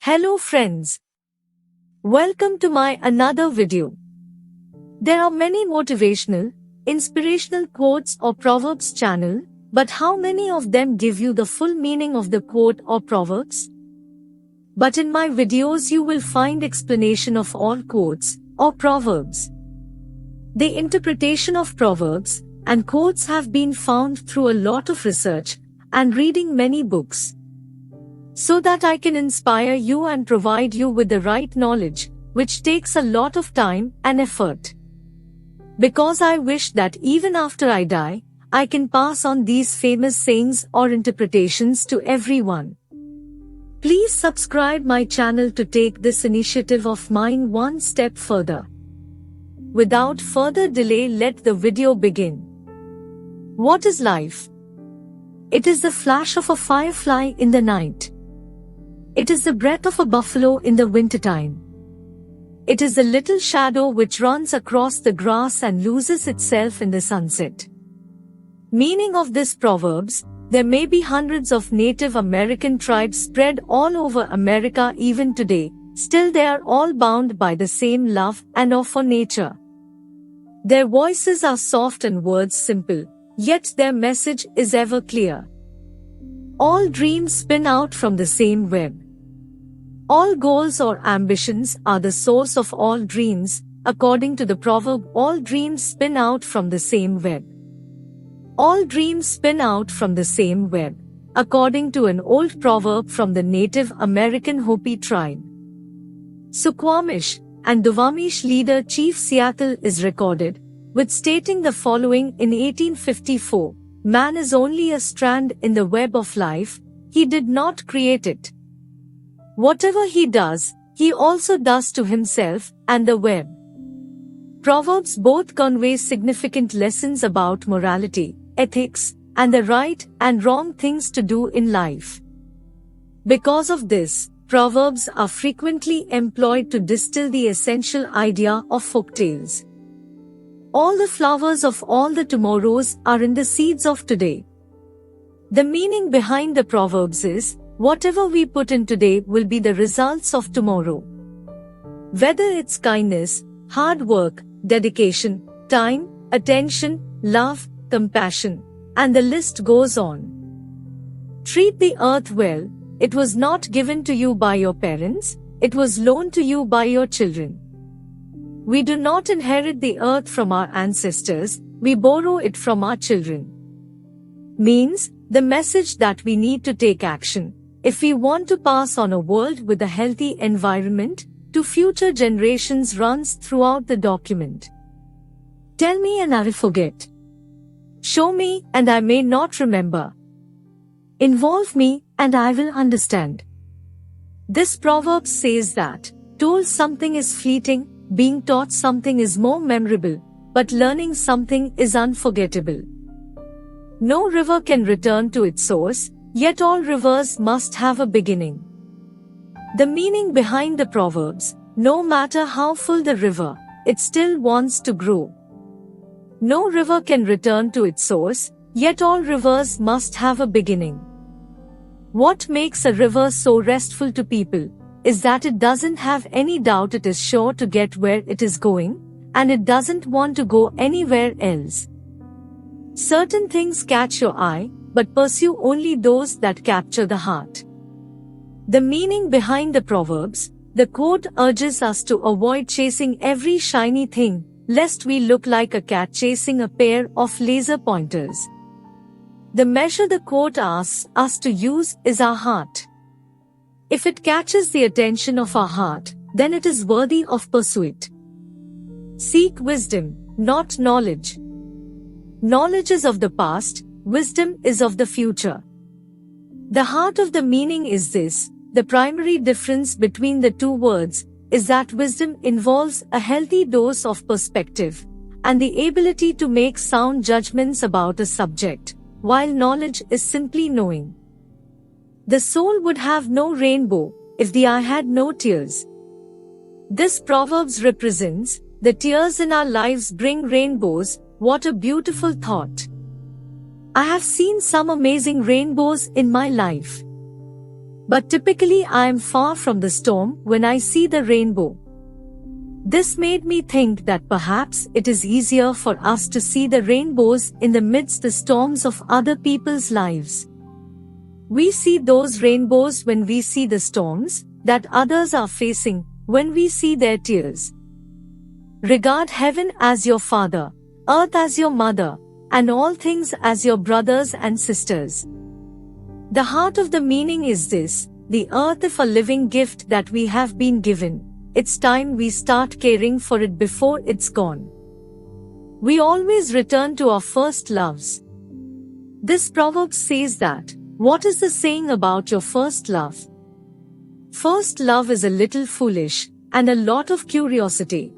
Hello friends. Welcome to my another video. There are many motivational, inspirational quotes or proverbs channel, but how many of them give you the full meaning of the quote or proverbs? But in my videos you will find explanation of all quotes or proverbs. The interpretation of proverbs and quotes have been found through a lot of research and reading many books, so that I can inspire you and provide you with the right knowledge, which takes a lot of time and effort. Because I wish that even after I die, I can pass on these famous sayings or interpretations to everyone. Please subscribe my channel to take this initiative of mine one step further. Without further delay, let the video begin. What is life? It is the flash of a firefly in the night. It is the breath of a buffalo in the wintertime. It is the little shadow which runs across the grass and loses itself in the sunset. Meaning of this proverbs: there may be hundreds of Native American tribes spread all over America even today, still they are all bound by the same love and awe for nature. Their voices are soft and words simple, yet their message is ever clear. All dreams spin out from the same web. All goals or ambitions are the source of all dreams. According to the proverb, all dreams spin out from the same web. All dreams spin out from the same web, according to an old proverb from the Native American Hopi tribe. Suquamish and Duwamish leader Chief Seattle is recorded with stating the following in 1854: "Man is only a strand in the web of life, he did not create it. Whatever he does, he also does to himself and the web." Proverbs both convey significant lessons about morality, ethics, and the right and wrong things to do in life. Because of this, proverbs are frequently employed to distill the essential idea of folktales. All the flowers of all the tomorrows are in the seeds of today. The meaning behind the proverbs is, whatever we put in today will be the results of tomorrow. Whether it's kindness, hard work, dedication, time, attention, love, compassion, and the list goes on. Treat the earth well. It was not given to you by your parents, it was loaned to you by your children. We do not inherit the earth from our ancestors, we borrow it from our children. Means, the message that we need to take action if we want to pass on a world with a healthy environment to future generations runs throughout the document. Tell me and I will forget. Show me and I may not remember. Involve me and I will understand. This proverb says that, told something is fleeting, being taught something is more memorable, but learning something is unforgettable. No river can return to its source, yet all rivers must have a beginning. The meaning behind the proverbs: no matter how full the river, it still wants to grow. No river can return to its source, yet all rivers must have a beginning. What makes a river so restful to people is that it doesn't have any doubt it is sure to get where it is going, and it doesn't want to go anywhere else. Certain things catch your eye, but pursue only those that capture the heart. The meaning behind the proverbs: the quote urges us to avoid chasing every shiny thing, lest we look like a cat chasing a pair of laser pointers. The measure the quote asks us to use is our heart. If it catches the attention of our heart, then it is worthy of pursuit. Seek wisdom, not knowledge. Knowledge is of the past, wisdom is of the future. The heart of the meaning is this: the primary difference between the two words is that wisdom involves a healthy dose of perspective and the ability to make sound judgments about a subject, while knowledge is simply knowing. The soul would have no rainbow if the eye had no tears. This proverbs represents the tears in our lives bring rainbows. What a beautiful thought! I have seen some amazing rainbows in my life. But typically I am far from the storm when I see the rainbow. This made me think that perhaps it is easier for us to see the rainbows in the midst the storms of other people's lives. We see those rainbows when we see the storms that others are facing, when we see their tears. Regard heaven as your father, earth as your mother, and all things as your brothers and sisters. The heart of the meaning is this: the earth is a living gift that we have been given. It's time we start caring for it before it's gone. We always return to our first loves. This proverb says that. What is the saying about your first love? First love is a little foolish, and a lot of curiosity.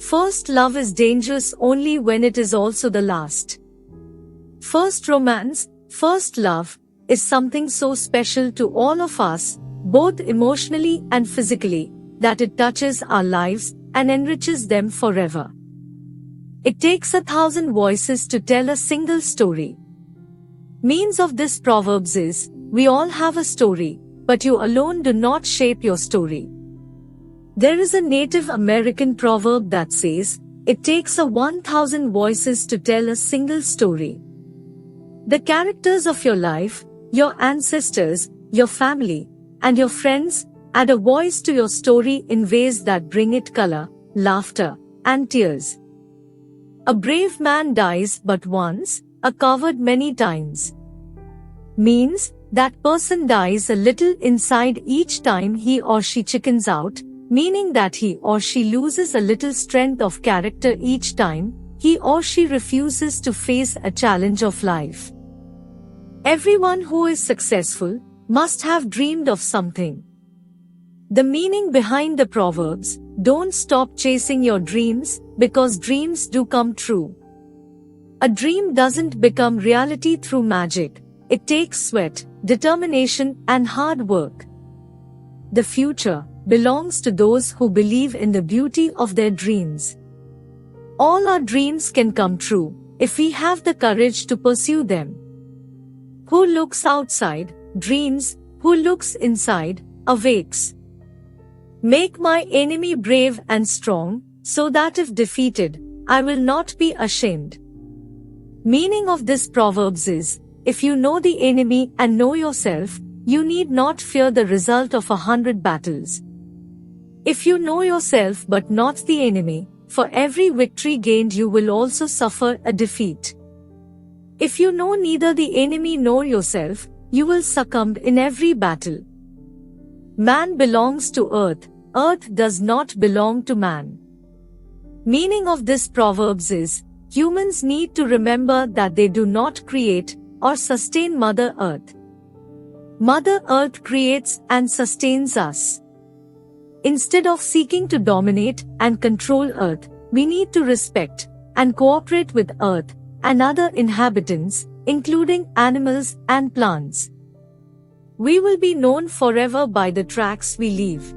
First love is dangerous only when it is also the last. First romance, first love, is something so special to all of us, both emotionally and physically, that it touches our lives and enriches them forever. It takes 1,000 voices to tell a single story. Means of this proverbs is, we all have a story, but you alone do not shape your story. There is a Native American proverb that says, it takes 1,000 voices to tell a single story. The characters of your life, your ancestors, your family, and your friends add a voice to your story in ways that bring it color, laughter, and tears. A brave man dies but once, a coward many times. Means, that person dies a little inside each time he or she chickens out, meaning that he or she loses a little strength of character each time he or she refuses to face a challenge of life. Everyone who is successful must have dreamed of something. The meaning behind the proverbs: don't stop chasing your dreams, because dreams do come true. A dream doesn't become reality through magic. It takes sweat, determination, and hard work. The future belongs to those who believe in the beauty of their dreams. All our dreams can come true if we have the courage to pursue them. Who looks outside dreams, who looks inside awakes. Make my enemy brave and strong, so that if defeated, I will not be ashamed. Meaning of this proverbs is, if you know the enemy and know yourself, you need not fear the result of 100 battles. If you know yourself but not the enemy, for every victory gained you will also suffer a defeat. If you know neither the enemy nor yourself, you will succumb in every battle. Man belongs to earth, earth does not belong to man. Meaning of this proverbs is, humans need to remember that they do not create or sustain Mother Earth. Mother Earth creates and sustains us. Instead of seeking to dominate and control Earth, we need to respect and cooperate with Earth and other inhabitants, including animals and plants. We will be known forever by the tracks we leave.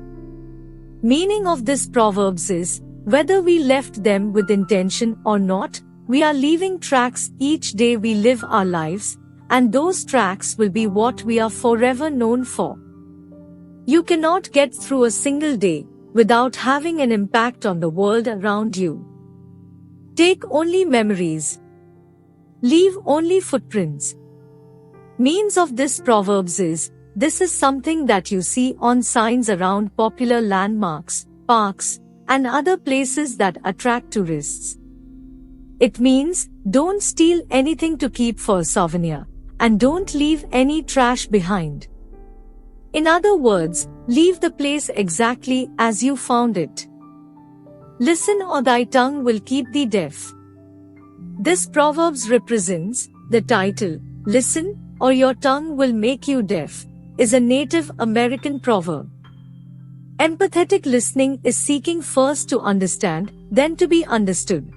Meaning of this proverbs is, whether we left them with intention or not, we are leaving tracks each day we live our lives, and those tracks will be what we are forever known for. You cannot get through a single day without having an impact on the world around you. Take only memories. Leave only footprints. Means of this proverbs is, this is something that you see on signs around popular landmarks, parks, and other places that attract tourists. It means, don't steal anything to keep for a souvenir, and don't leave any trash behind. In other words, leave the place exactly as you found it. Listen or thy tongue will keep thee deaf. This proverbs represents, the title, Listen, or your tongue will make you deaf, is a Native American proverb. Empathetic listening is seeking first to understand, then to be understood.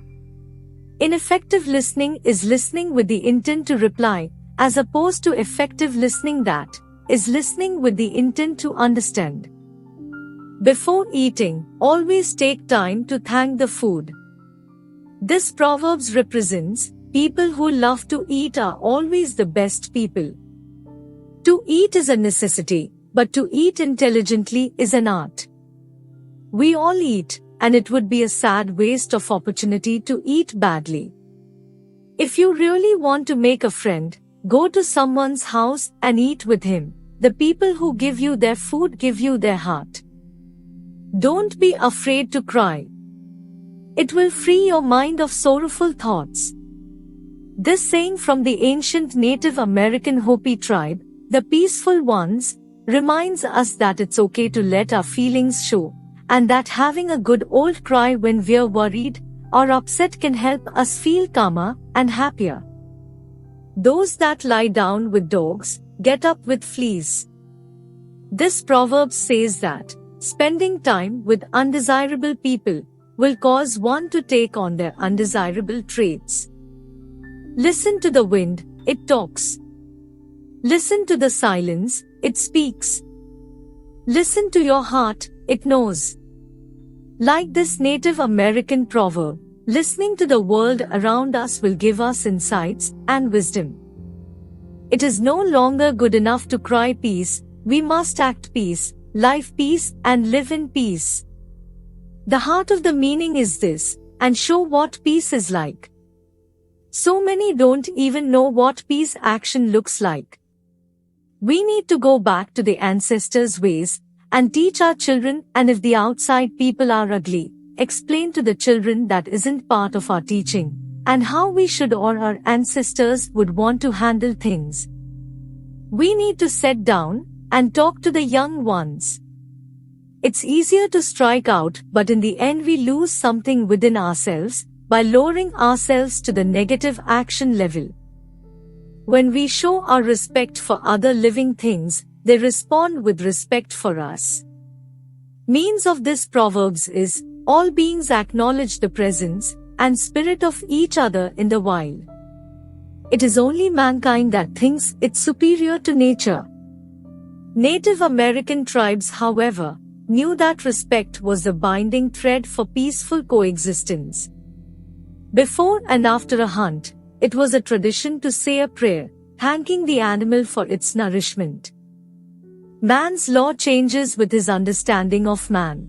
Ineffective listening is listening with the intent to reply, as opposed to effective listening that is listening with the intent to understand. Before eating, always take time to thank the food. This proverbs represents, people who love to eat are always the best people. To eat is a necessity, but to eat intelligently is an art. We all eat, and it would be a sad waste of opportunity to eat badly. If you really want to make a friend, go to someone's house and eat with him. The people who give you their food give you their heart. Don't be afraid to cry. It will free your mind of sorrowful thoughts. This saying from the ancient Native American Hopi tribe, the peaceful ones, reminds us that it's okay to let our feelings show, and that having a good old cry when we're worried or upset can help us feel calmer and happier. Those that lie down with dogs, get up with fleas. This proverb says that spending time with undesirable people will cause one to take on their undesirable traits. Listen to the wind, it talks. Listen to the silence, it speaks. Listen to your heart, it knows. Like this Native American proverb, listening to the world around us will give us insights and wisdom. It is no longer good enough to cry peace, we must act peace, live peace, and live in peace. The heart of the meaning is this, and show what peace is like. So many don't even know what peace action looks like. We need to go back to the ancestors' ways and teach our children, and if the outside people are ugly, explain to the children that isn't part of our teaching, and how we should or our ancestors would want to handle things. We need to sit down and talk to the young ones. It's easier to strike out, but in the end we lose something within ourselves by lowering ourselves to the negative action level. When we show our respect for other living things, they respond with respect for us. Means of this proverbs is, all beings acknowledge the presence and spirit of each other in the wild. It is only mankind that thinks it's superior to nature. Native American tribes, however, knew that respect was the binding thread for peaceful coexistence. Before and after a hunt, it was a tradition to say a prayer, thanking the animal for its nourishment. Man's law changes with his understanding of man.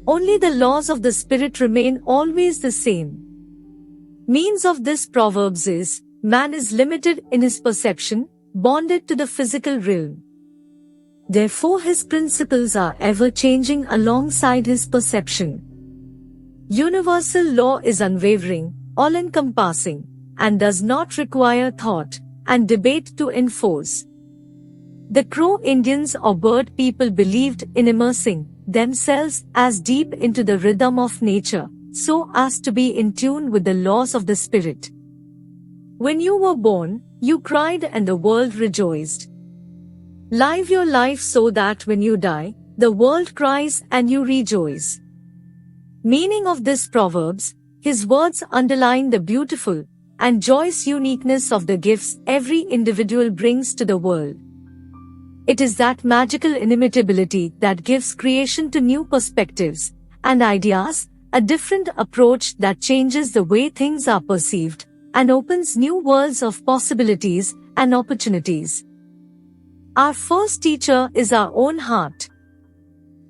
Only the laws of the spirit remain always the same. Means of this proverbs is, man is limited in his perception, bonded to the physical realm. Therefore his principles are ever changing alongside his perception. Universal law is unwavering, all-encompassing, and does not require thought and debate to enforce. The Crow Indians or bird people believed in immersing themselves as deep into the rhythm of nature, so as to be in tune with the laws of the spirit. When you were born, you cried and the world rejoiced. Live your life so that when you die, the world cries and you rejoice. Meaning of this proverbs, his words underline the beautiful and joyous uniqueness of the gifts every individual brings to the world. It is that magical inimitability that gives creation to new perspectives and ideas, a different approach that changes the way things are perceived and opens new worlds of possibilities and opportunities. Our first teacher is our own heart.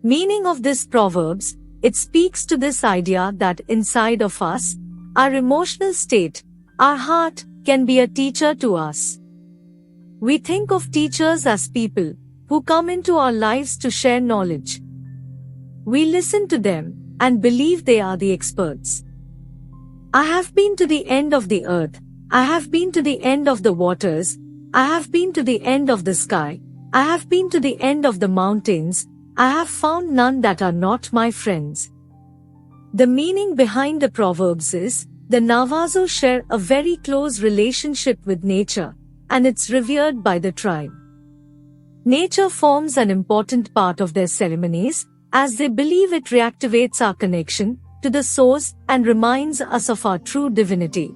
Meaning of this proverbs, it speaks to this idea that inside of us, our emotional state, our heart, can be a teacher to us. We think of teachers as people who come into our lives to share knowledge. We listen to them and believe they are the experts. I have been to the end of the earth. I have been to the end of the waters. I have been to the end of the sky. I have been to the end of the mountains. I have found none that are not my friends. The meaning behind the proverbs is, the Navajo share a very close relationship with nature, and it's revered by the tribe. Nature forms an important part of their ceremonies, as they believe it reactivates our connection to the source and reminds us of our true divinity.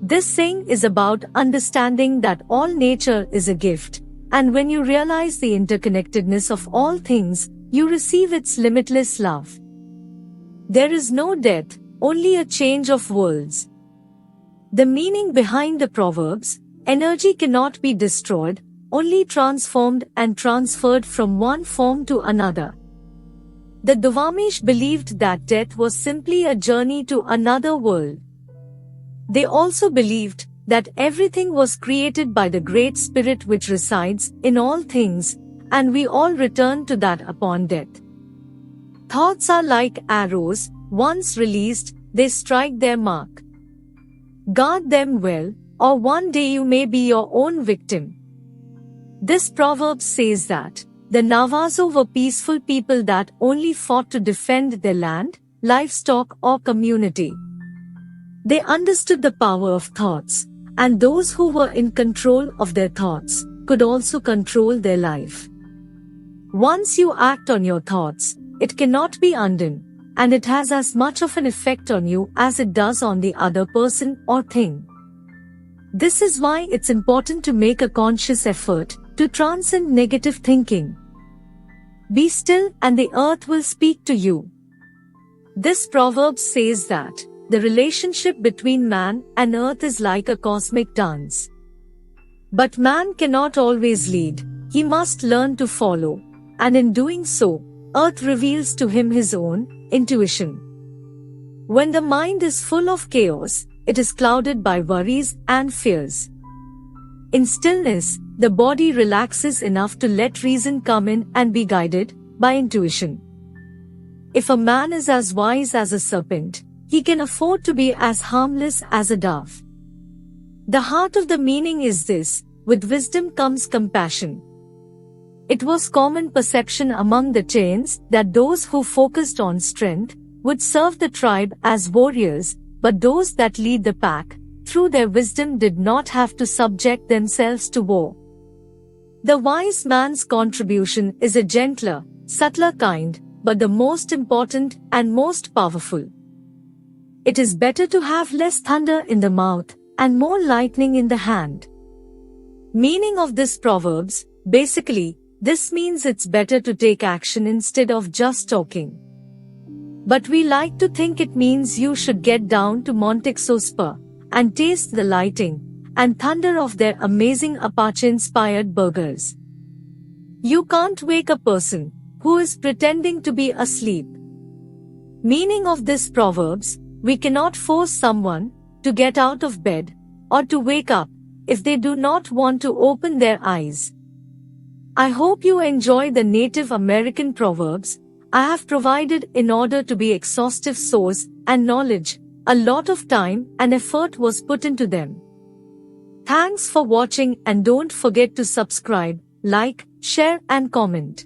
This saying is about understanding that all nature is a gift, and when you realize the interconnectedness of all things, you receive its limitless love. There is no death, only a change of worlds. The meaning behind the proverbs, energy cannot be destroyed, only transformed and transferred from one form to another. The Duwamish believed that death was simply a journey to another world. They also believed that everything was created by the Great Spirit which resides in all things, and we all return to that upon death. Thoughts are like arrows, once released, they strike their mark. Guard them well, or one day you may be your own victim. This proverb says that the Navajo were peaceful people that only fought to defend their land, livestock, or community. They understood the power of thoughts, and those who were in control of their thoughts could also control their life. Once you act on your thoughts, it cannot be undone, and it has as much of an effect on you as it does on the other person or thing. This is why it's important to make a conscious effort to transcend negative thinking. Be still and the earth will speak to you. This proverb says that the relationship between man and earth is like a cosmic dance. But man cannot always lead, he must learn to follow, and in doing so, earth reveals to him his own intuition. When the mind is full of chaos, it is clouded by worries and fears. In stillness, the body relaxes enough to let reason come in and be guided by intuition. If a man is as wise as a serpent, he can afford to be as harmless as a dove. The heart of the meaning is this: with wisdom comes compassion. It was common perception among the Cheyenne that those who focused on strength would serve the tribe as warriors, but those that lead the pack, through their wisdom, did not have to subject themselves to war. The wise man's contribution is a gentler, subtler kind, but the most important and most powerful. It is better to have less thunder in the mouth and more lightning in the hand. Meaning of this proverbs: basically, this means it's better to take action instead of just talking. But we like to think it means you should get down to Montexo Spur and taste the lightning and thunder of their amazing Apache-inspired burgers. You can't wake a person who is pretending to be asleep. Meaning of this proverbs: we cannot force someone to get out of bed or to wake up if they do not want to open their eyes. I hope you enjoy the Native American proverbs I have provided in order to be exhaustive source and knowledge. A lot of time and effort was put into them. Thanks for watching, and don't forget to subscribe, like, share and comment.